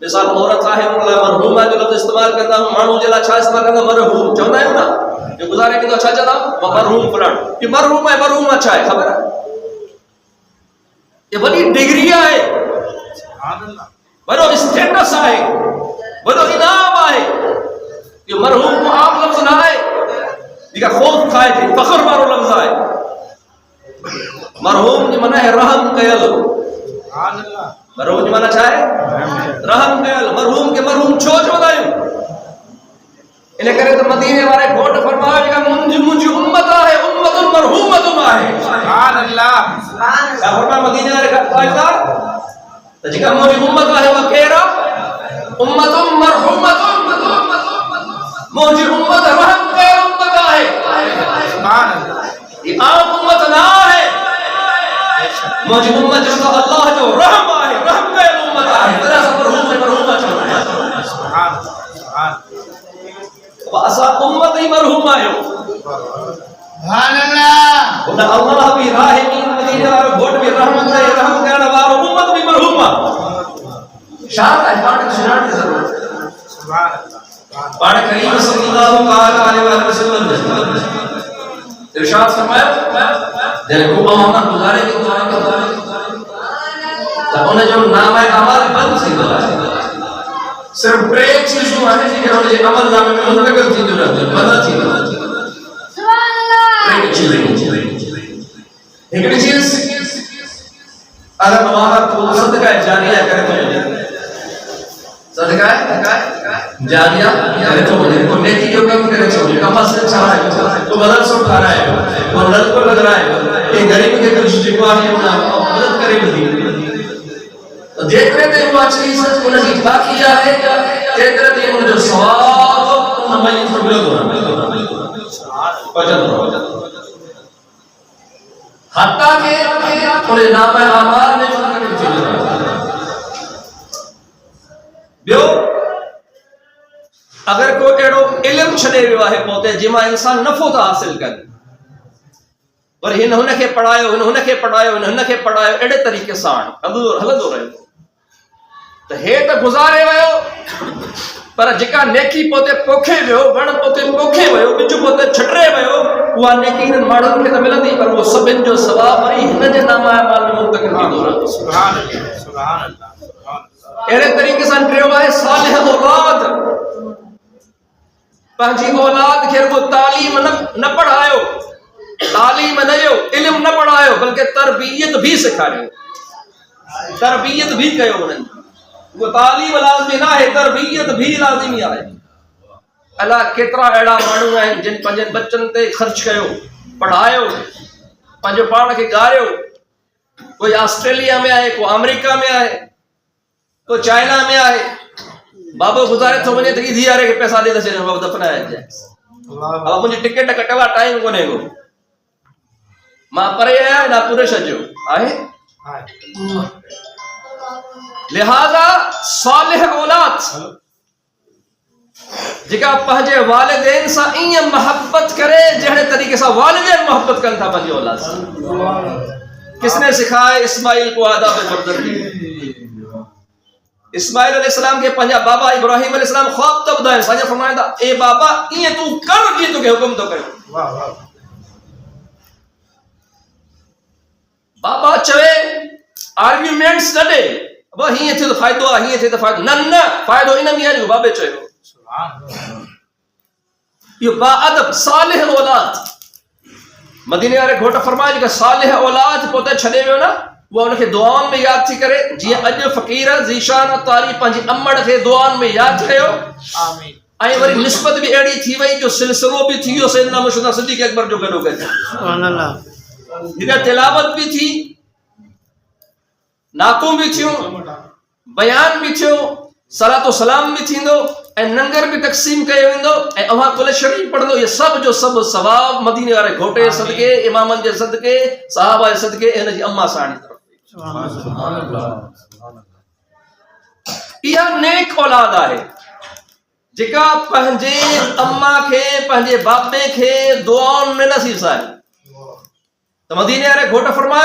مثال عورت ہے ان لاء مرحوم جو لفظ استعمال کرتا ہوں مانو جے لاء چھا استعمال کرتا مرحوم چوندا ہے نا جو گزارے کی تو اچھا چلا مرحوم فلان یہ مرحوم ہے مرحوم اچھا ہے خبر ہے یہ بڑی ڈگری ہے سبحان اللہ بڑو اسٹیٹس ہے بڑو انعام ہے یہ مرحوم کو عام لفظ نہ ہے جگہ خوف کھائے تھے فخر مارو لفظ ہے مرحوم جو منع ہے رحم کیل سبحان اللہ مرحوم جو منع چاہے رحم کیل مرحوم کے مرحوم چھو دائیں انہیں کرے تو مدینے والے گھوٹ فرمایا کہ منجی امت ہے امت مرحومت ہے سبحان اللہ کیا فرمایا مدینے والے خواہشدار تو جگہ منجی امت ہے وہ کہہ امت مرحومت منجی امت رحم کے امت ہے سبحان اللہ یہ عام امت نہ ہے منجی امت جو تو اللہ جو رحم ہے رحم کے امت ہے ذرا سا مرحومت سبحان سبحان واسا امت ہی مرحوم آئے سبحان اللہ انہا اللہ بھی راہمین مدینہ اور گھوٹ بھی رحمت ہے رحم کرنا وارو امت بھی مرحوم شاہد ہے پاٹک سنانے ضرور سبحان اللہ پاٹک کریم صلی اللہ علیہ وسلم ارشاد فرمایا دیکھو امامہ گزارے کی دعائیں تو انہیں جو نام ہے عمل بند سی دعائیں صرف بریک چیزوں آنے جی کہ ہم نے عمل نامے میں منتقل چیزوں رہتے ہیں بدل چیزوں بریک چیزیں ایک چیز اگر ہمارا تو صدقہ جاریہ کرے تو صدقہ جاریہ کرے تو وہ نیکی جو کم کرے تو کم سے چاہا ہے تو بدل سو کھا رہا ہے وہ نل کو لگ رہا ہے کہ غریب کے کچھ جگوانی مدد کرے بھی دیکھ رہے تھے وہ اچھی سے انہیں کی باقیہ ہے دیکھ رہے تھے انہیں جو سواب ہمیں اس پر بلد ہونا پجد ہونا حتیٰ کہ انہیں نام آمار میں چھوٹا کرنے چیز ہونا بیو اگر کوئی ایڈو علم چھنے رہا ہے پوتے جمع انسان نفو تا حاصل کر اور انہوں نے پڑھائے انہوں نے پڑھائے ایڈے طریقے سان حلد ہو رہے ہو تو ہے تو گزارے ویو پر جکا نیکی پوتے پوکھے ویو بڑ پوتے پوکھے ویو بچو پوتے چھٹرے ویو وہ نیکی ان ماڑن کے تو ملندی پر وہ سبن جو ثواب وری ہن جے نام ہے مال میں منتقل کی دور سبحان اللہ سبحان اللہ ایرے طریقے سے ٹریو ہے صالح اولاد پنجی اولاد کے وہ تعلیم نہ پڑھایو تعلیم نہ دیو علم نہ پڑھایو بلکہ تربیت بھی سکھایو تربیت بھی کہو انہوں وہ تعلیم لازمی نہ ہے تربیت بھی لازمی ہے اللہ کترا ایڑا مانو ہیں جن پنجن بچن تے خرچ کیو پڑھایو پنجو پاڑ کے گاریو کوئی آسٹریلیا میں آئے کوئی امریکہ میں آئے کوئی چائنا میں آئے بابو گزارے تو مجھے تکی دیا رہے کہ پیسہ دے دے بابو دفنا ہے جائے اب مجھے ٹکٹ کٹوا ٹائم کو نہیں گو ماں پرے آیا نہ پورے شجو آئے لہذا صالح اولاد جگہ پہنچے والدین سا این محبت کرے جہنے طریقے سا والدین محبت کرن تھا پہنچے اولاد سا کس نے سکھائے اسماعیل کو آداب بردردی اسماعیل علیہ السلام کے پنجا بابا ابراہیم علیہ السلام خواب تب دائیں سانجا فرمائے دا اے بابا این تو کر جی تو کہ حکم تو کرے بابا چوے آرگیومنٹس نہ دے وہ ہی تھے تو فائدہ ہی تھے تو فائدہ نہ فائدہ انہاں بھی ہے بابے چوے یہ با ادب صالح اولاد مدینے والے گھوٹا فرمایا کہ صالح اولاد پوتے چھڑے ہوئے نا وہ ان کے دعاؤں میں یاد تھی کرے جی اج فقیر ذیشان تاری پنج امڑ کے دعاؤں میں یاد کیو آمین آئی وری نسبت بھی ایڑی تھی وئی جو سلسلو بھی تھی سیدنا مشہور صدیق اکبر جو گلو گئے سبحان اللہ یہ تلاوت بھی تھی نعتوں بھی تھیوں بیان بھی تھیوں صلاۃ و سلام بھی تھیندو اے ننگر بھی تقسیم کئے ویندو اے اوہاں کل شریف پڑھ دو یہ سب جو سب ثواب مدینے والے گھوٹے صدقے امامن جے صدقے صحابہ صدقے ان جی اماں ساڑی طرف سبحان اللہ یہ نیک اولاد ہے جکا پہنجے اماں کے پہنجے باپے کے دعاؤں میں نصیب سائے تو مدینے والے گھوٹ فرمایا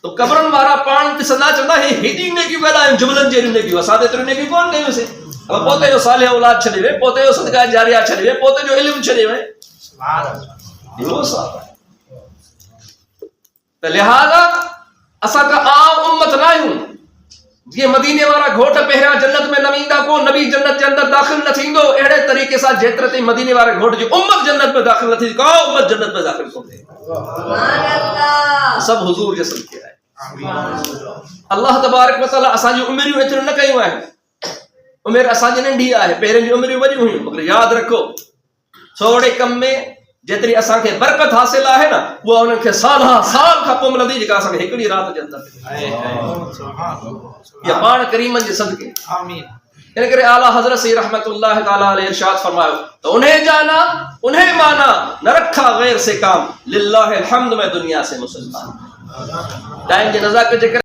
تو قبرن وارا پان تے سدا چندا ہے ہیڈی نے کی ویلا جملن جے نے کی وسادے تر نے کی کون کہو سے اب پوتے جو صالح اولاد چھڑے وے پوتے جو صدقہ جاریہ چھڑے وے پوتے جو علم چھڑے وے سبحان اللہ یہ صاحب تو لہذا اسا کا عام امت نہ ہوں یہ مدینے والا گھوٹ پہرا جنت میں نویندا کو نبی جنت کے اندر داخل نہ تھیندو اڑے طریقے سے جترتے مدینے والے گھوٹ جو امت جنت میں داخل نہ تھی کا امت جنت میں داخل کو سبحان اللہ سب حضور کے صدقے ہے آمین اللہ تبارک و تعالی اسا جو عمر اتر نہ کیو ہے عمر اسا جن ننڈی ہے پہرے جو عمر وڈی ہوئی مگر یاد رکھو تھوڑے کم میں جتری اسا کے برکت حاصل ہے نا وہ ان کے سال کا پوم لدی جکا اسا ہکڑی رات کے اندر سبحان اللہ یا پان کریم کے صدقے آمین ان کرے اعلی حضرت سی رحمت اللہ تعالی علیہ ارشاد فرمایا تو انہیں جانا انہیں مانا نہ رکھا غیر سے کام للہ الحمد میں دنیا سے مسلمان ٹائم کے نزا کے ذکر